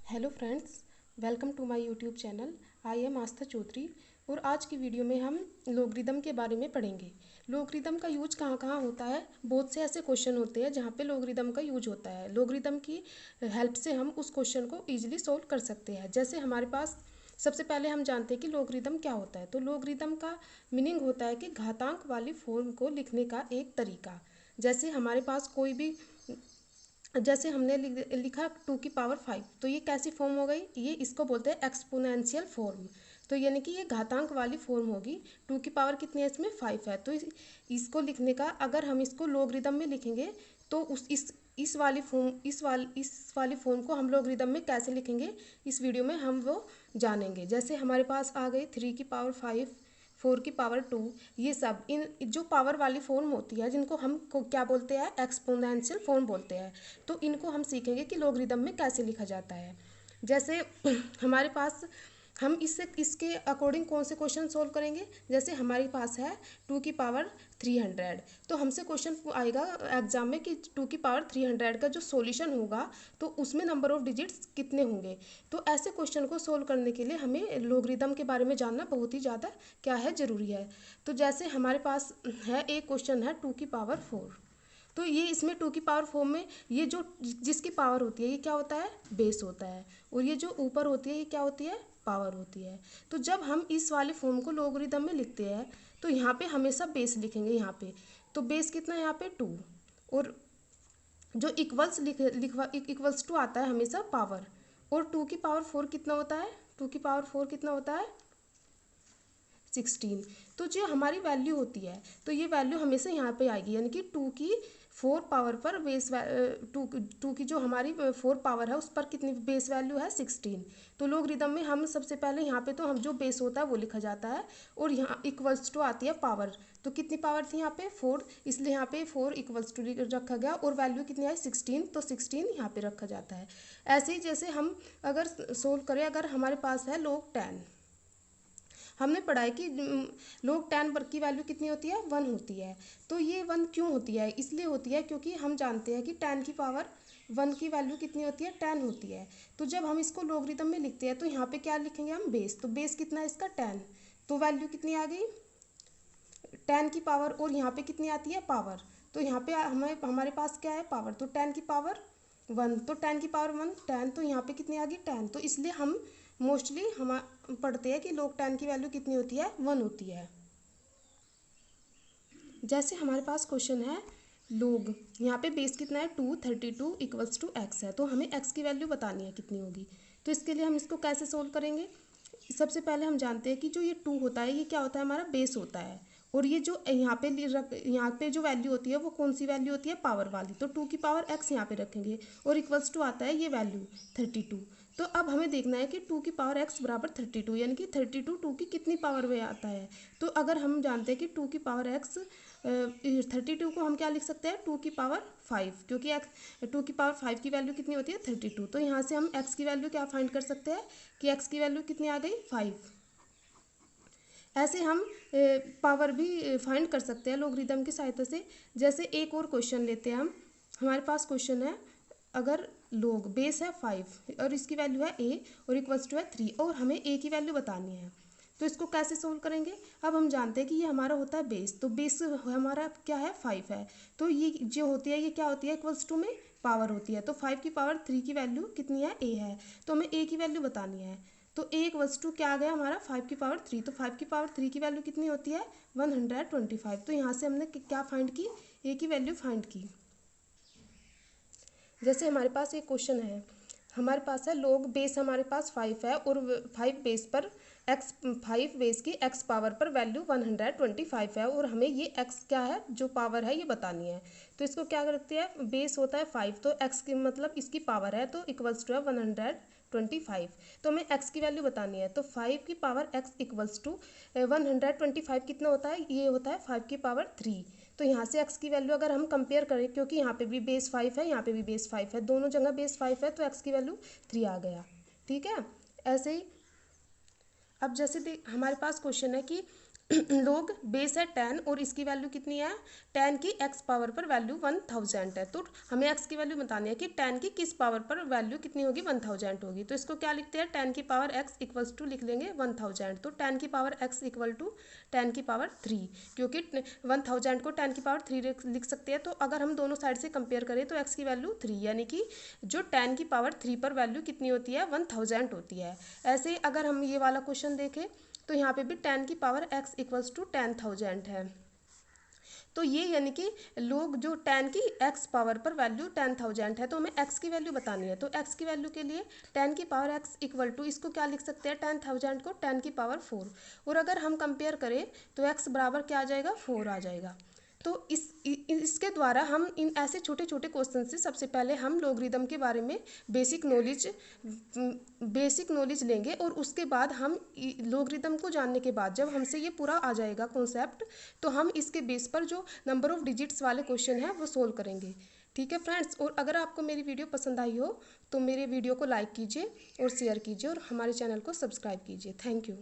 Hello friends, welcome to my YouTube channel. I am Aastha Chaudhary और आज की वीडियो में हम लोगरिदम के बारे में पढ़ेंगे। लोगरिदम का यूज कहाँ कहाँ होता है। बहुत से ऐसे क्वेश्चन होते हैं जहाँ पे लोगरिदम का यूज होता है। लोगरिदम की हेल्प से हम उस क्वेश्चन को ईजिली सोल्व कर सकते हैं। जैसे हमारे पास सबसे पहले हम जानते हैं कि लोगरिदम क्या होता है। तो लोगरिदम का मीनिंग होता है कि घातांक वाली फॉर्म को लिखने का एक तरीका। जैसे हमारे पास कोई भी, जैसे हमने लिखा 2 की पावर 5, तो ये कैसी फॉर्म हो गई, ये इसको बोलते हैं एक्सपोनेंशियल फॉर्म। तो यानी कि ये घातांक वाली फॉर्म होगी। 2 की पावर कितनी है, इसमें 5 है। तो इसको लिखने का, अगर हम इसको लोगरिदम में लिखेंगे तो इस वाली फॉर्म इस वाली फॉर्म को हम लोगरिदम में कैसे लिखेंगे, इस वीडियो में हम वो जानेंगे। जैसे हमारे पास आ गई 3 की पावर 5, 4 की पावर 2। ये सब इन जो पावर वाली फॉर्म होती है, जिनको हम क्या बोलते हैं, एक्सपोनेंशियल फॉर्म बोलते हैं। तो इनको हम सीखेंगे कि लोगरिदम में कैसे लिखा जाता है। जैसे हमारे पास, हम इसके अकॉर्डिंग कौन से क्वेश्चन सोल्व करेंगे। जैसे हमारे पास है 2 की पावर 300, तो हमसे क्वेश्चन आएगा एग्जाम में कि 2 की पावर 300 का जो सॉल्यूशन होगा तो उसमें नंबर ऑफ डिजिट्स कितने होंगे। तो ऐसे क्वेश्चन को सोल्व करने के लिए हमें लोगरिदम के बारे में जानना बहुत ही ज़्यादा क्या है, ज़रूरी है। तो जैसे हमारे पास है एक क्वेश्चन है 2 की पावर 4। तो ये इसमें 2 की पावर 4 में ये जो जिसकी पावर होती है ये क्या होता है, बेस होता है। और ये जो ऊपर होती है ये क्या होती है, पावर होती है। तो जब हम इस वाले फॉर्म को लोगरिदम में लिखते हैं तो यहाँ पे हमेशा बेस लिखेंगे यहाँ पे। तो बेस कितना है यहाँ पे 2, और जो इक्वल्स टू आता है हमेशा पावर। और 2 की पावर 4 कितना होता है, 2 की पावर 4 कितना होता है 16। तो जो हमारी वैल्यू होती है तो ये वैल्यू हमेशा यहाँ पे आएगी, यानी कि 2 की 4 पावर पर टू की जो हमारी 4 पावर है उस पर कितनी बेस वैल्यू है 16। तो लोगरिदम में हम सबसे पहले यहाँ पे तो हम जो बेस होता है वो लिखा जाता है, और यहाँ इक्वल्स टू आती है पावर। तो कितनी पावर थी यहाँ पे 4, इसलिए यहाँ पे 4 इक्वल्स टू रखा गया, और वैल्यू कितनी आई 16, तो 16 यहाँ पे रखा जाता है। ऐसे ही जैसे हम अगर सोल्व करें, अगर हमारे पास है लोग 10, हमने पढ़ा है कि लोग 10 वर्ग की वैल्यू कितनी होती है, 1 होती है। तो ये 1 क्यों होती है, इसलिए होती है क्योंकि हम जानते हैं कि 10 की पावर 1 की वैल्यू कितनी होती है, 10 होती है। तो जब हम इसको लोगरिदम में लिखते हैं तो यहाँ पे क्या लिखेंगे हम, बेस। तो बेस कितना है इसका 10, तो वैल्यू कितनी आ गई 10 की पावर, और यहाँ पे कितनी आती है पावर। तो यहाँ पे हमारे पास क्या है, पावर। तो 10 की पावर 1, तो 10 की पावर 1 10, तो यहाँ पे कितनी आ गई 10। तो इसलिए हम मोस्टली हम पढ़ते हैं कि लोग 10 की वैल्यू कितनी होती है, 1 होती है। जैसे हमारे पास क्वेश्चन है लोग, यहाँ पे बेस कितना है 232 इक्वल्स टू एक्स है। तो हमें एक्स की वैल्यू बतानी है कितनी होगी। तो इसके लिए हम इसको कैसे सोल्व करेंगे। सबसे पहले हम जानते हैं कि जो ये 2 होता है ये क्या होता है, हमारा बेस होता है। और ये जो यहाँ पे जो वैल्यू होती है वो कौन सी वैल्यू होती है, पावर वाली। तो 2 की पावर x यहाँ पे रखेंगे, और इक्वल्स टू आता है ये वैल्यू 32। तो अब हमें देखना है कि 2 की पावर x बराबर 32, यानी कि 32 2 की कितनी पावर में आता है। तो अगर हम जानते हैं कि 2 की पावर x 32 को हम क्या लिख सकते हैं, 2 की पावर 5, क्योंकि 2 की पावर 5 की वैल्यू कितनी होती है 32। तो यहाँ से हम x की वैल्यू क्या फाइंड कर सकते हैं कि x की वैल्यू कितनी आ गई 5। ऐसे हम पावर भी फाइंड कर सकते हैं लोगरिदम की सहायता से। जैसे एक और क्वेश्चन लेते हैं हम। हमारे पास क्वेश्चन है, अगर लोग बेस है 5 और इसकी वैल्यू है a और इक्वल्स टू है 3, और हमें a की वैल्यू बतानी है। तो इसको कैसे सोल्व करेंगे। अब हम जानते हैं कि ये हमारा होता है बेस, तो बेस हमारा क्या है 5 है। तो ये जो होती है ये क्या होती है, इक्वल्स टू में पावर होती है। तो 5 की पावर 3 की वैल्यू कितनी है, a है। तो हमें a की वैल्यू बतानी है। तो a इक्वल्स टू क्या आ गया हमारा 5 की पावर 3। तो 5 की पावर 3 की वैल्यू कितनी होती है 125। तो यहाँ से हमने क्या फाइंड की, a की वैल्यू फाइंड की। जैसे हमारे पास एक क्वेश्चन है, हमारे पास है लोग बेस हमारे पास 5 है, और 5 बेस पर x, 5 बेस की x पावर पर वैल्यू 125 है, और हमें ये x क्या है जो पावर है ये बतानी है। तो इसको क्या करते हैं, बेस होता है 5, तो x की मतलब इसकी पावर है, तो इक्वल्स टू है 125। तो हमें x की वैल्यू बतानी है। तो 5 की पावर x इक्वल्स टू 125 कितना होता है, ये होता है 5 की पावर 3। तो यहाँ से x की वैल्यू अगर हम कंपेयर करें, क्योंकि यहाँ पे भी बेस 5 है, यहाँ पे भी बेस 5 है, दोनों जगह बेस 5 है, तो x की वैल्यू 3 आ गया। ठीक है। ऐसे ही अब जैसे हमारे पास क्वेश्चन है कि लोग बेस है 10 और इसकी वैल्यू कितनी है 10 की x पावर पर वैल्यू 1000 है। तो हमें x की वैल्यू बतानी है कि 10 की किस पावर पर वैल्यू कितनी होगी 1000 होगी। तो इसको क्या लिखते हैं 10 की पावर x इक्वल्स टू लिख लेंगे 1000। तो 10 की पावर x इक्वल टू 10 की पावर 3, क्योंकि 1000 को 10 की पावर 3 लिख सकते हैं। तो अगर हम दोनों साइड से कंपेयर करें तो x की वैल्यू 3, यानी कि जो 10 की पावर 3 पर वैल्यू कितनी होती है 1000 होती है। ऐसे अगर हम ये वाला क्वेश्चन देखें तो यहाँ पे भी 10 की पावर x इक्वल्स टू 10,000 है। तो ये यानी कि लोग जो 10 की x पावर पर वैल्यू 10,000 है, तो हमें x की वैल्यू बतानी है। तो x की वैल्यू के लिए 10 की पावर x इक्वल टू इसको क्या लिख सकते हैं 10,000 को 10 की पावर 4, और अगर हम कंपेयर करें तो x बराबर क्या आ जाएगा 4 आ जाएगा। तो इसके द्वारा हम इन ऐसे छोटे छोटे क्वेश्चन से सबसे पहले हम लॉगरिदम के बारे में बेसिक नॉलेज लेंगे, और उसके बाद हम लॉगरिदम को जानने के बाद जब हमसे ये पूरा आ जाएगा कॉन्सेप्ट, तो हम इसके बेस पर जो नंबर ऑफ डिजिट्स वाले क्वेश्चन हैं वो सोल्व करेंगे। ठीक है फ्रेंड्स, और अगर आपको मेरी वीडियो पसंद आई हो तो मेरे वीडियो को लाइक कीजिए और शेयर कीजिए और हमारे चैनल को सब्सक्राइब कीजिए। Thank you.